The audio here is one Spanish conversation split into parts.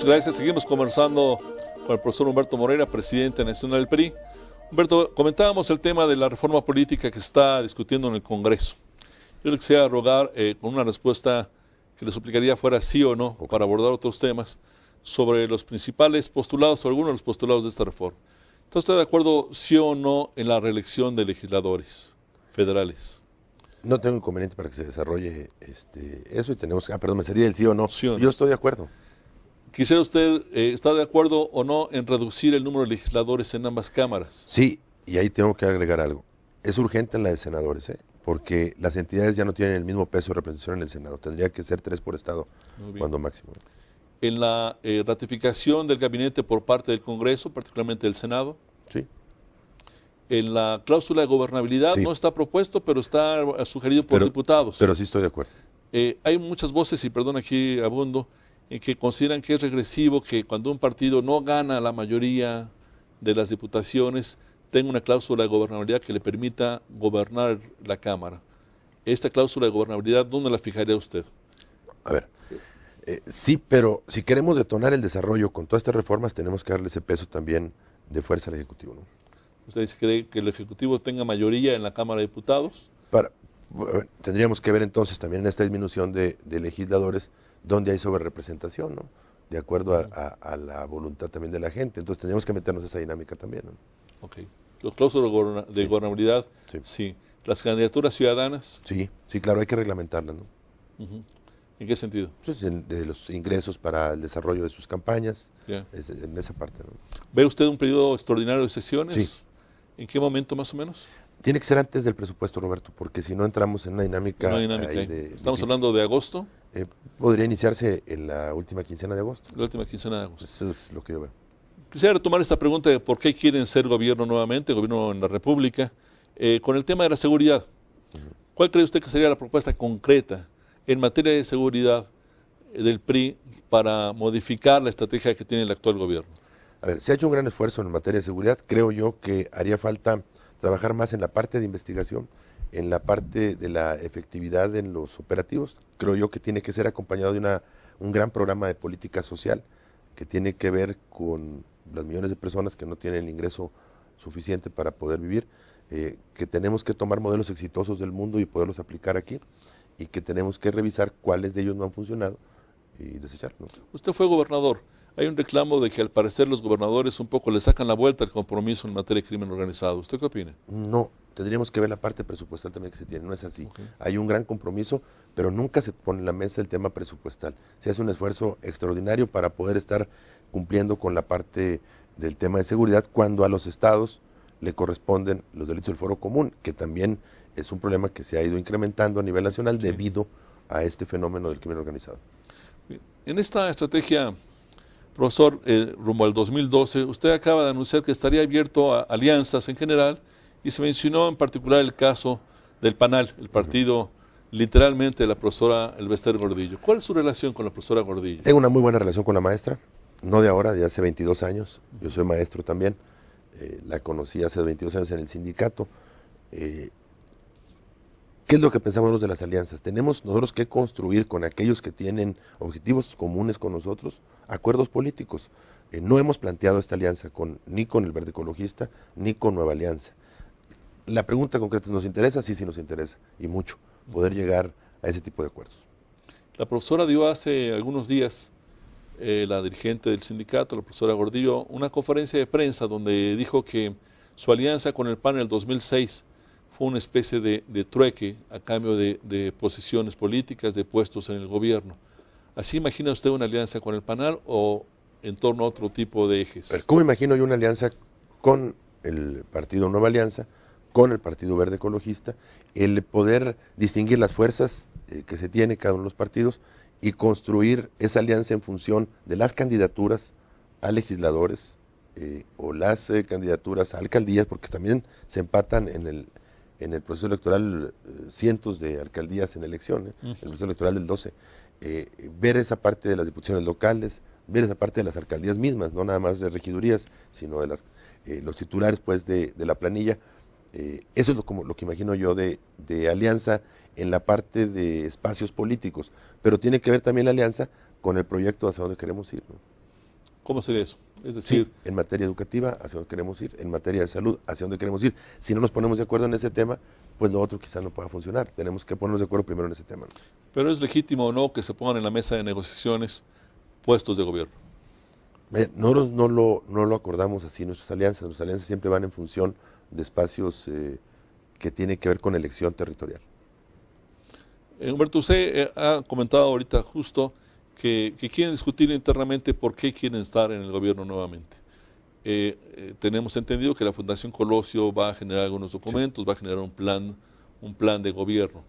gracias. Seguimos conversando con el profesor Humberto Moreira, presidente nacional del PRI. Humberto, comentábamos el tema de la reforma política que se está discutiendo en el Congreso. Yo le quisiera rogar con una respuesta que le suplicaría fuera sí o no, para abordar otros temas, sobre los principales postulados o algunos de los postulados de esta reforma. ¿Está usted de acuerdo sí o no en la reelección de legisladores federales? No tengo inconveniente para que se desarrolle eso y tenemos que, me sería el sí o no. Sí o no. Yo estoy de acuerdo. ¿Quisiera usted estar de acuerdo o no en reducir el número de legisladores en ambas cámaras? Sí, y ahí tengo que agregar algo. Es urgente en la de senadores, porque las entidades ya no tienen el mismo peso de representación en el Senado. Tendría que ser 3 por estado, cuando máximo. En la ratificación del gabinete por parte del Congreso, particularmente del Senado. Sí. En la cláusula de gobernabilidad Sí. no está propuesto, pero está sugerido por diputados. Pero sí estoy de acuerdo. Hay muchas voces, y perdón aquí abundo, que consideran que es regresivo que cuando un partido no gana la mayoría de las diputaciones, tenga una cláusula de gobernabilidad que le permita gobernar la Cámara. Esta cláusula de gobernabilidad, ¿dónde la fijaría usted? A ver, sí, pero si queremos detonar el desarrollo con todas estas reformas, tenemos que darle ese peso también de fuerza al Ejecutivo, ¿no? ¿Usted dice que el Ejecutivo tenga mayoría en la Cámara de Diputados? Tendríamos que ver entonces también en esta disminución de legisladores donde hay sobrerepresentación, ¿no? De acuerdo a la voluntad también de la gente. Entonces tendríamos que meternos esa dinámica también, ¿no? Ok. Los cláusulas de gobernabilidad, sí. Las candidaturas ciudadanas. Sí, claro, hay que reglamentarlas, ¿no? ¿En qué sentido? Pues de los ingresos para el desarrollo de sus campañas, Yeah. en esa parte, ¿no? ¿Ve usted un periodo extraordinario de sesiones? Sí. ¿En qué momento más o menos? Tiene que ser antes del presupuesto, Roberto, porque si no entramos en una dinámica. Estamos hablando de agosto. Podría iniciarse en la última quincena de agosto. La última quincena de agosto. Eso es lo que yo veo. Quisiera retomar esta pregunta de por qué quieren ser gobierno nuevamente, gobierno en la República, con el tema de la seguridad. ¿Cuál cree usted que sería la propuesta concreta en materia de seguridad del PRI para modificar la estrategia que tiene el actual gobierno? A ver, se ha hecho un gran esfuerzo en materia de seguridad. Creo yo que haría falta trabajar más en la parte de investigación, en la parte de la efectividad en los operativos. Creo yo que tiene que ser acompañado de un gran programa de política social que tiene que ver con los millones de personas que no tienen el ingreso suficiente para poder vivir, que tenemos que tomar modelos exitosos del mundo y poderlos aplicar aquí, y que tenemos que revisar cuáles de ellos no han funcionado y desecharlos. Usted fue gobernador. Hay un reclamo de que al parecer los gobernadores un poco le sacan la vuelta al compromiso en materia de crimen organizado. ¿Usted qué opina? No, tendríamos que ver la parte presupuestal también que se tiene, no es así. Hay un gran compromiso, pero nunca se pone en la mesa el tema presupuestal. Se hace un esfuerzo extraordinario para poder estar cumpliendo con la parte del tema de seguridad cuando a los estados le corresponden los delitos del foro común, que también es un problema que se ha ido incrementando a nivel nacional debido a este fenómeno del crimen organizado. En esta estrategia, profesor, rumbo al 2012, usted acaba de anunciar que estaría abierto a alianzas en general y se mencionó en particular el caso del PANAL, el partido literalmente de la profesora Elbester Gordillo. ¿Cuál es su relación con la profesora Gordillo? Tengo una muy buena relación con la maestra, no de ahora, de hace 22 años. Yo soy maestro también, la conocí hace 22 años en el sindicato. ¿Qué es lo que pensamos nosotros de las alianzas? Tenemos nosotros que construir con aquellos que tienen objetivos comunes con nosotros, acuerdos políticos. No hemos planteado esta alianza ni con el Verde Ecologista, ni con Nueva Alianza. La pregunta concreta, ¿nos interesa? Sí nos interesa, y mucho, poder llegar a ese tipo de acuerdos. La profesora dio hace algunos días, la dirigente del sindicato, la profesora Gordillo, una conferencia de prensa donde dijo que su alianza con el PAN en el 2006 fue una especie de trueque a cambio de posiciones políticas, de puestos en el gobierno. ¿Así imagina usted una alianza con el PANAL o en torno a otro tipo de ejes? ¿Cómo imagino yo una alianza con el Partido Nueva Alianza, con el Partido Verde Ecologista, el poder distinguir las fuerzas que se tiene cada uno de los partidos y construir esa alianza en función de las candidaturas a legisladores o las candidaturas a alcaldías, porque también se empatan en el proceso electoral cientos de alcaldías en elecciones, el proceso electoral del 12, ver esa parte de las diputaciones locales, ver esa parte de las alcaldías mismas, no nada más de regidurías, sino de los titulares pues de la planilla. Eso es lo que imagino yo de alianza en la parte de espacios políticos, pero tiene que ver también la alianza con el proyecto hacia donde queremos ir, ¿no? ¿Cómo sería eso? Es Sí, decir, en materia educativa, hacia dónde queremos ir, en materia de salud, hacia dónde queremos ir. Si no nos ponemos de acuerdo en ese tema, pues lo otro quizás no pueda funcionar. Tenemos que ponernos de acuerdo primero en ese tema, ¿no? pero ¿es legítimo o no que se pongan en la mesa de negociaciones puestos de gobierno? Nosotros no lo acordamos así, nuestras alianzas siempre van en función de espacios que tienen que ver con elección territorial. Humberto, usted ha comentado ahorita justo que quieren discutir internamente por qué quieren estar en el gobierno nuevamente. Tenemos entendido que la Fundación Colosio va a generar algunos documentos, va a generar un plan de gobierno.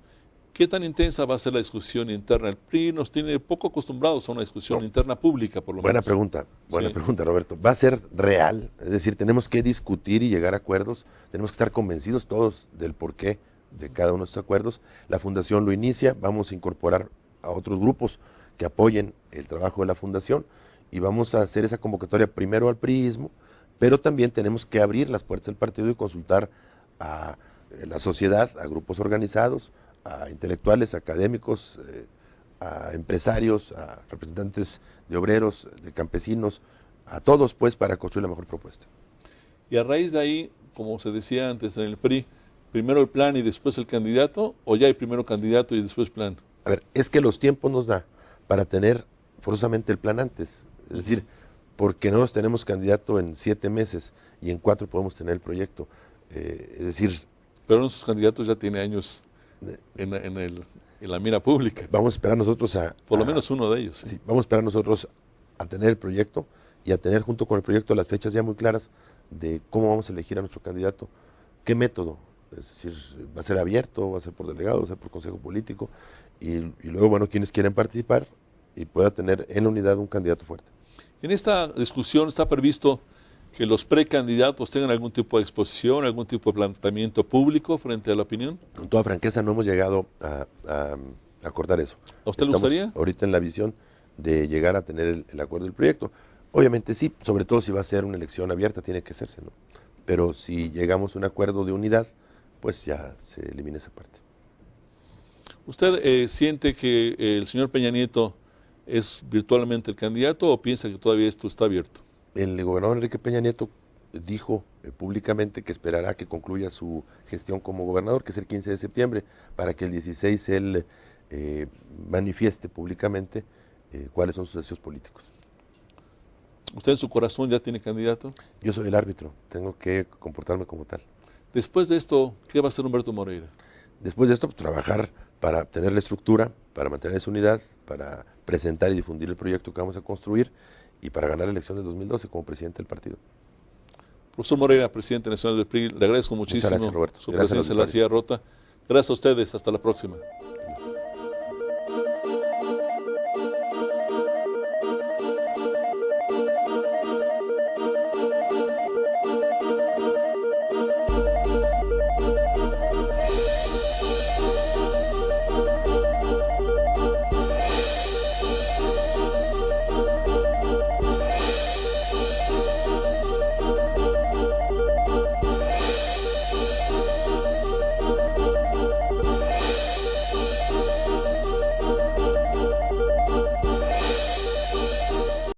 ¿Qué tan intensa va a ser la discusión interna? El PRI nos tiene poco acostumbrados a una discusión interna pública, por lo Buena menos. buena Sí. pregunta, Roberto. Va a ser real, es decir, tenemos que discutir y llegar a acuerdos, tenemos que estar convencidos todos del porqué de cada uno de estos acuerdos. La Fundación lo inicia, vamos a incorporar a otros grupos que apoyen el trabajo de la Fundación y vamos a hacer esa convocatoria primero al priismo, pero también tenemos que abrir las puertas del partido y consultar a la sociedad, a grupos organizados, a intelectuales, académicos, a empresarios, a representantes de obreros, de campesinos, a todos pues para construir la mejor propuesta. Y a raíz de ahí, como se decía antes en el PRI, primero el plan y después el candidato, o ya hay primero candidato y después plan. A ver, es que los tiempos nos da para tener forzosamente el plan antes, es decir, porque nosotros tenemos candidato en 7 meses y en 4 podemos tener el proyecto, es decir, Pero nuestros candidatos ya tienen años en la mira pública, vamos a esperar nosotros por lo menos uno de ellos. ¿Sí? sí, vamos a esperar nosotros a tener el proyecto y a tener junto con el proyecto las fechas ya muy claras de cómo vamos a elegir a nuestro candidato, qué método, es decir, va a ser abierto, va a ser por delegado, va a ser por consejo político y luego, bueno, quienes quieren participar y pueda tener en la unidad un candidato fuerte. En esta discusión está previsto que los precandidatos tengan algún tipo de exposición, algún tipo de planteamiento público frente a la opinión. Con toda franqueza no hemos llegado a acordar eso. ¿A usted le Estamos gustaría? ahorita en la visión de llegar a tener el acuerdo del proyecto. Obviamente sí, sobre todo si va a ser una elección abierta, tiene que hacerse, ¿no? Pero si llegamos a un acuerdo de unidad, pues ya se elimina esa parte. ¿Usted siente que el señor Peña Nieto es virtualmente el candidato o piensa que todavía esto está abierto? El gobernador Enrique Peña Nieto dijo públicamente que esperará que concluya su gestión como gobernador, que es el 15 de septiembre, para que el 16 él manifieste públicamente cuáles son sus deseos políticos. ¿Usted en su corazón ya tiene candidato? Yo soy el árbitro, tengo que comportarme como tal. Después de esto, ¿qué va a hacer Humberto Moreira? Después de esto, pues, trabajar para tener la estructura, para mantener esa unidad, para presentar y difundir el proyecto que vamos a construir y para ganar la elección del 2012 como presidente del partido. Profesor Moreira, presidente nacional del PRI, le agradezco muchísimo gracias, Roberto. su Gracias presencia en al la silla rota. Gracias a ustedes, hasta la próxima.